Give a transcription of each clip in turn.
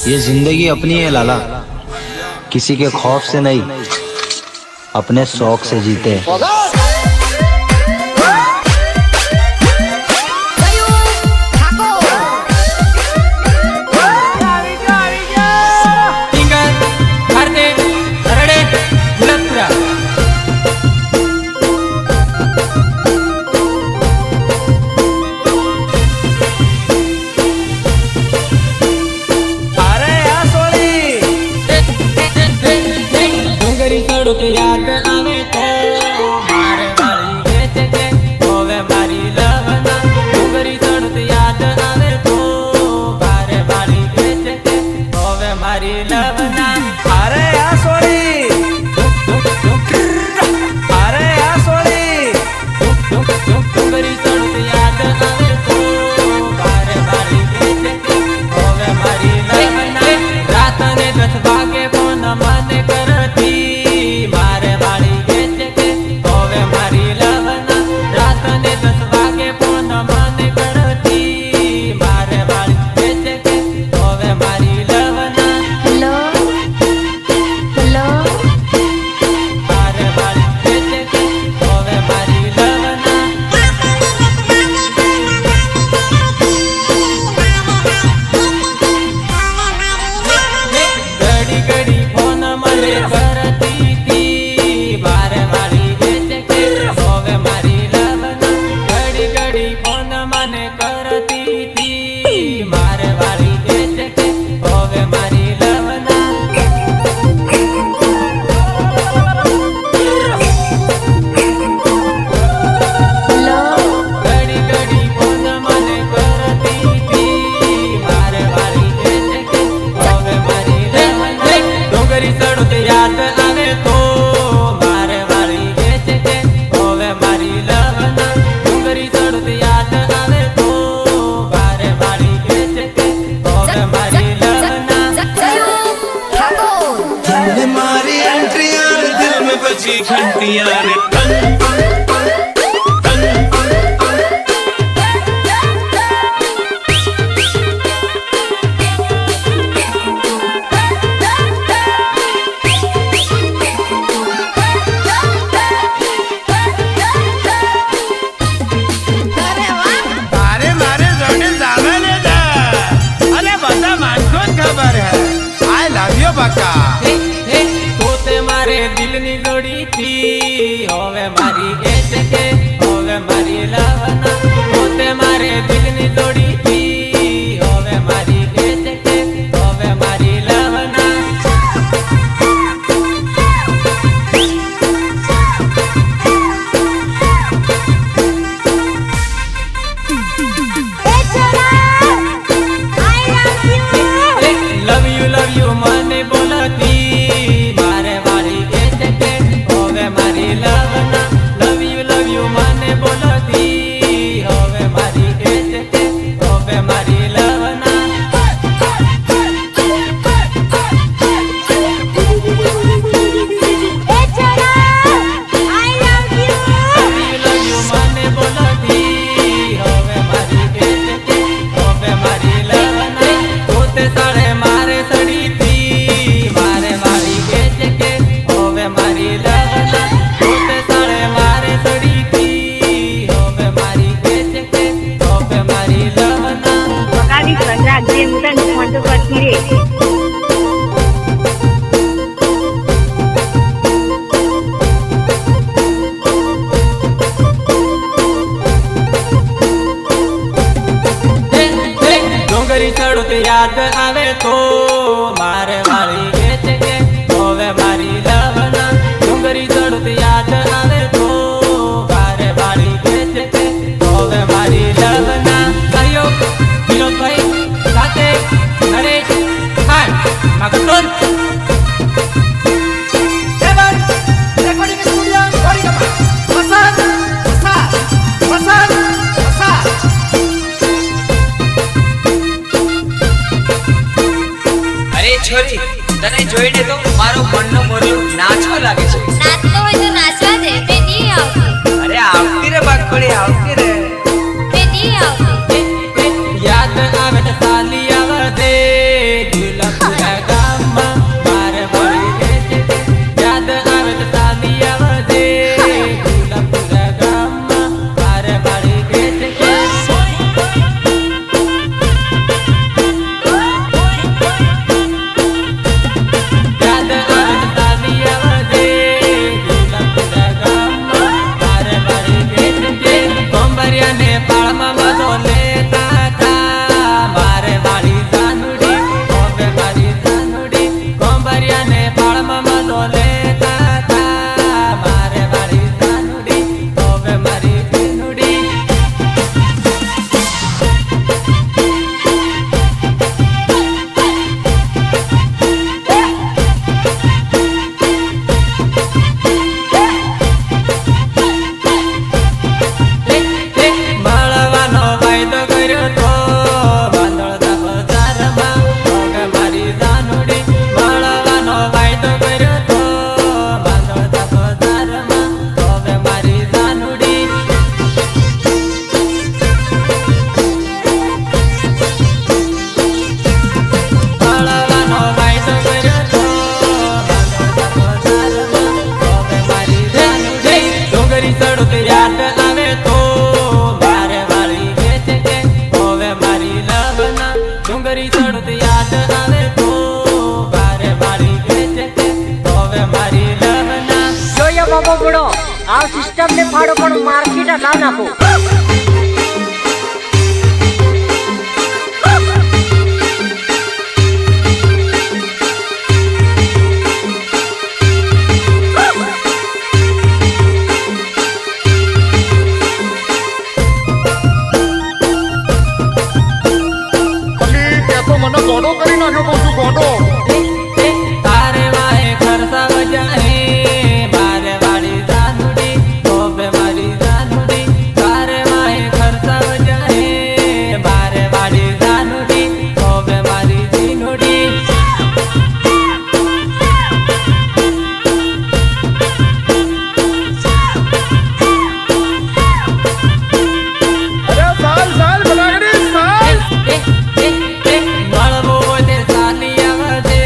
ये जिंदगी अपनी है लाला, किसी के खौफ से नहीं, अपने शौक से जीते। याद आवे तो मारे वाली बेच के होवे मारी लवना डूंगरी चढ़त याद आवे तो मारे वाली बेच के होवे मारी लवना। अरे आ सोरी अरे आ सोरी डूंगरी चढ़त याद आवे तो मारे वाली बेच के होवे मारी लवना। रात ने 10 वागे फोन मन करती मारे वाली बेच के होवे मारी लवना। रात ने 10 वागे फोन मन करती मारे वाली बेच के होवे मारी लवना। हेलो हेलो मारे वाली बेच के होवे मारी लवना। घड़ी घड़ी फोन मले करती थी मारे वाली बेच के होवे मारी लवना। घड़ी घड़ी फोन मने करती थी मारे वाली बेच के होवे मारी लवना। हेलो घड़ी घड़ी फोन मने करती थी मारे वाली बेच के होवे मारी लवना। डोंगरी चढ़त याद आवे तो मारे वाली बेच के होवे मारी लवना। डोंगरी चढ़त याद आवे तो मारे वाली बेच के होवे मारी लवना। दिल मारी एंट्रियां दिल में बची घंटियां रे મારે મારે જોડે જાવે જા અરે બધા માણસો જ ખબર હે આઈ લવ યુ બકા તોતે મારે દિલની લોડી थी होवे मारी बेच के होवे मारी लवना। तोते मारे दिलनी लोड़ी थी होवे मारी बेच के होवे मारी लवना। लव यू मने बोलती मारे वाली बेच के होवे मारी लवना। लव यू मने बोलती होवे मारी बेच के होवे मारी लवना। लव यू मने बोलती होवे मारी बेच के होवे मारी लवना। तोते साड़े मारे सड़ी थी मारे वाली बेच के होवे मारी लवना। तोते साड़े मारे सड़ी थी होवे मारी बेच के होवे मारी लवना। Kali kerja dia bukan cuma buat diri. डोंगरी चढ़त याद आवे तो मारे वाली बेच के होवे मारी लवना। डोंगरी चढ़त याद आवे तो मारे वाली बेच के होवे मारी लवना। सहयोग विनोद भाई साथे नरेश खान मगटोन રેકોર્ડિંગ સ્ટુડિયો ઓરિગમા વસાદ વસાદ વસાદ વસાદ અરે છોરી તને જોઈને તો મારો મનનો મોરલો નાચવા લાગે છે। નાચતો હોય તો નાચવા દે તે નહીં આવતી અરે આવતી રે બાકડી આવતી રે। તે નહીં આવતી याद आवे तो साली आवे दे झूला ડુંગરી ચડું તો યાદ આવે તો બારે બારી વેચે કે હવે મારી લવના જોઈએ બાબો બુડો આ સિસ્ટમ ને ફાડો પણ માર્કેટ ના નાખો તારે વાહે ખરસા વજાહે મારે વાળી જાનુડી હવે મારી જાનુડી તારે વાહે ખરસા વજાહે મારે વાળી જાનુડી હવે મારી જીનુડી અરે સાલ સાલ બલાગડી સાલ મળવો તે સાલી આવજે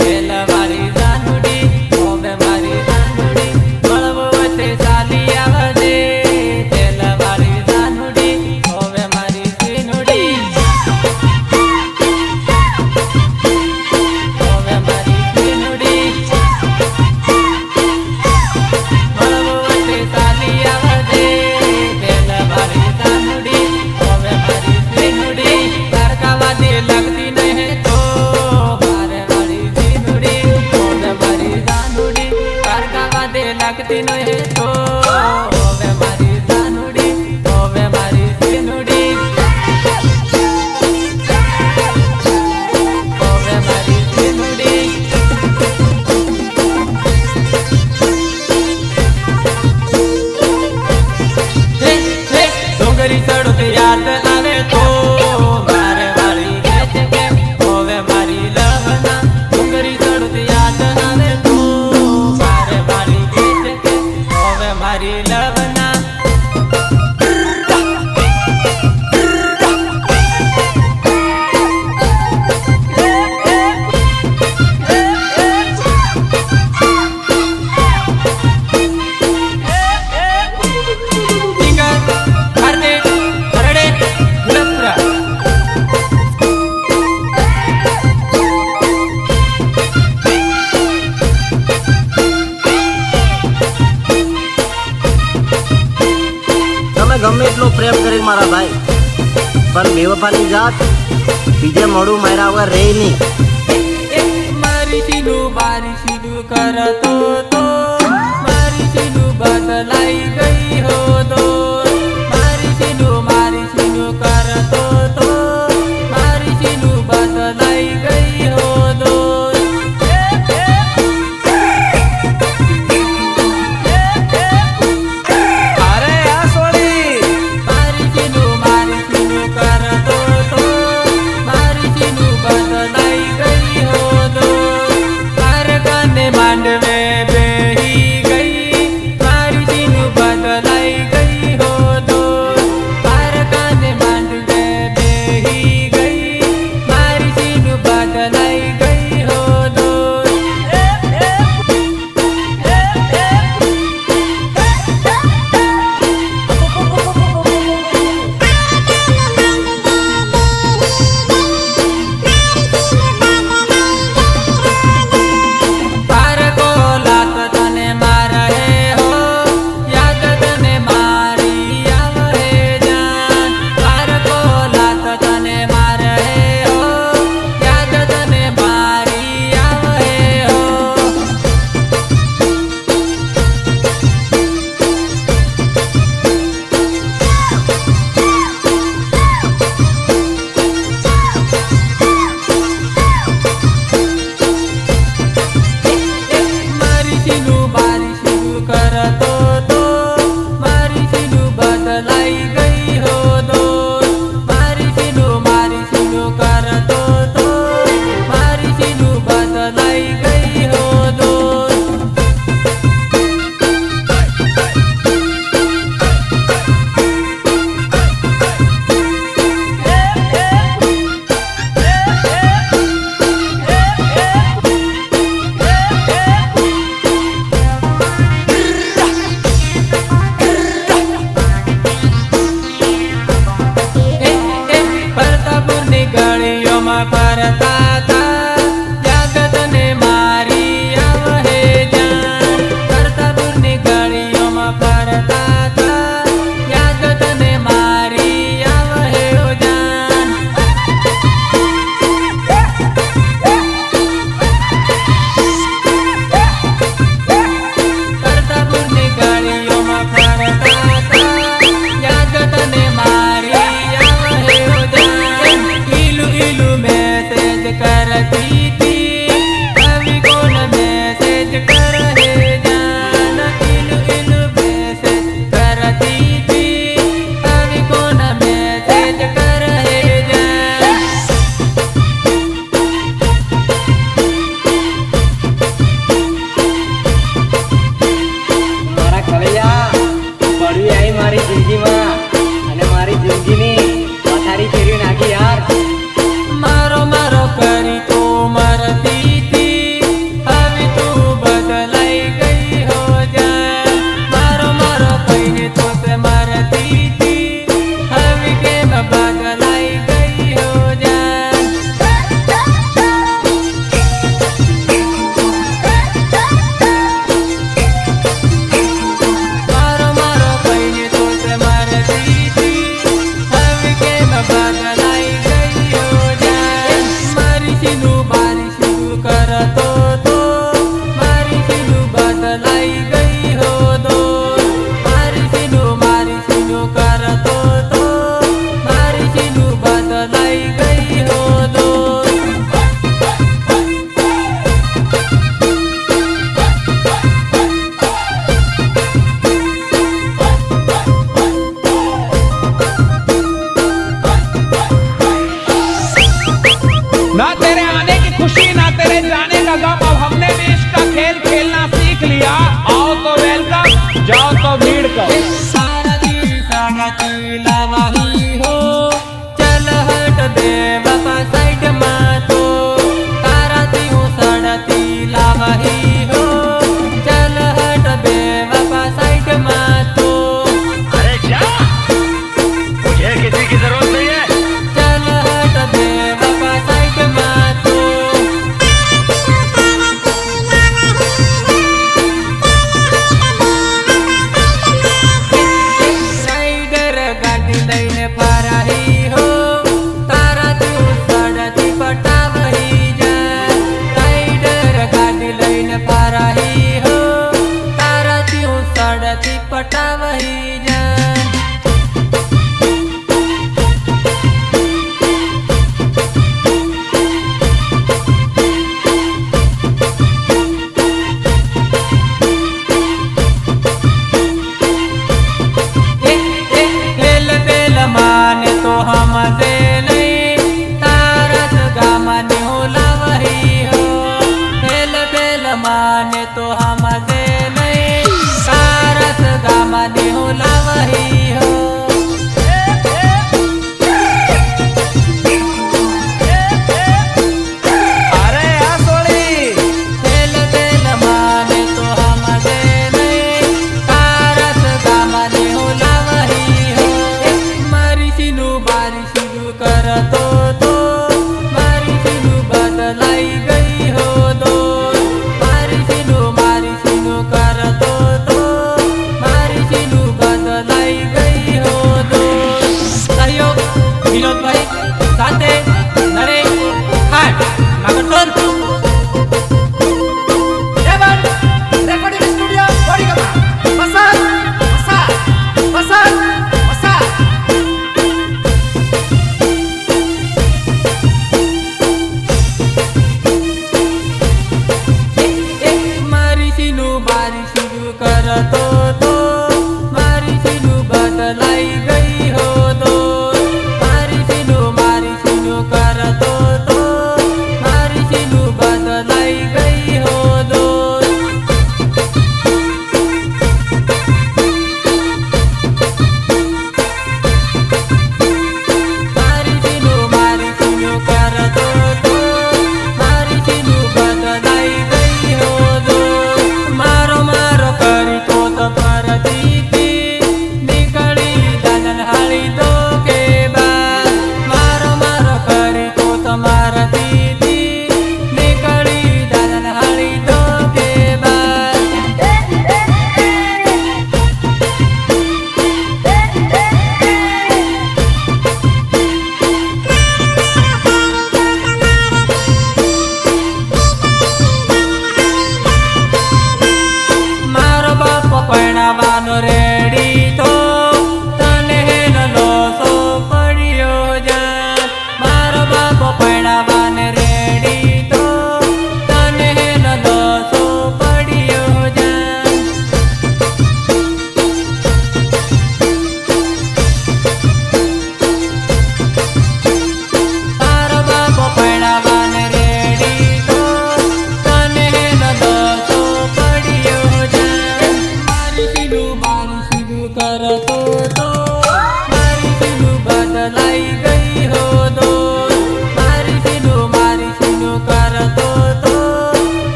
પેલા મારી જાનુડી હવે મારી જાનુડી મળવો તે સાલી આવજે પેલા મારી જાનુડી હવે મારી જીનુડી હવે મારી જીનુડી મળવો તે સાલી આવજે પેલા મારી જાનુડી હવે મારી જીનુડી તડકાવા દે લગતી નહીં તો મારે મારી જીનુડી હવે મારી જાનુડી તડકાવા દે લગતી નહીં તો હવે મારી જાનુડી હવે મારી જીનુડી હવે મારી જીનુડી ડુંગરી ચડું તો યાદ આવે તો મારે વાળી વેચે કે હવે મારી લવના ડુંગરી ચડું તો યાદ આવે તો મારે વાળી વેચે કે હવે મારી લવના ટીંગર હરદે હરડે ગુલપરા તમે ગમે એટલો પ્રેમ કરી મારા ભાઈ પણ બેવફાની જાત બીજે મોડું માર્યા વગર રહે નહીં મારી સીનું બારી સીનું કરતો તો મારી સીનું બદલાઈ ગઈ હો તો મારી સીનું કરતો તો મારી સીનું બદલાઈ ગઈ હો તો અરે આ સોળી મારી સીનું કરતો તો મારી સીનું બદલાઈ ગઈ હો તો માર કાને માંડવે બેહી ગઈ મારી સીનું બદલાઈ ગઈ હો તો માર કાને માંડવે ફરતા તા યાદ તને મારી આવે જાન કરતાપુરની ગળીઓમાં ફરતા તા યાદ તને મારી આવે જાન કરતાપુરની ગળીઓમાં ફરતા તા યાદ તને મારી આવે જાન ઈલુ ઈલુ મેસેજ કરતી તી કવિ કોણ મેસેજ કરે જાન ઈલુ ઈલુ મેસેજ કરતી તી કવિ કોણ મેસેજ કરે જાન મારા કવૈયા પડવી આવી મારી જિંદગીમાં અને મારી જિંદગીની પથારી ફેરવી નાખી યાર. મારો મારો કરી તો મરતી તી હવે તું બદલાઈ ગઈ હો જાન મારો મારો કહીને તો તે મરતી તી હવે કેમ બદલાઈ ગઈ હો જાન મારો મારો કહીને તો તે મરતી તી હવે કેમ બદલાઈ ગઈ હો જાન મારી સીનું બારી સીનું કરતો તો મારી સીનું બદલાઈ ગઈ હો દોર મારી સીનું કરતો તો મારી સીનું બદલાઈ ગઈ હો દોર ना तेरे आने की खुशी ना तेरे जाने का गम अब हमने भी इसका खेल खेलना सीख लिया आओ तो वेलकम जाओ तो भीड़ करो सारा दी सागा तू लावा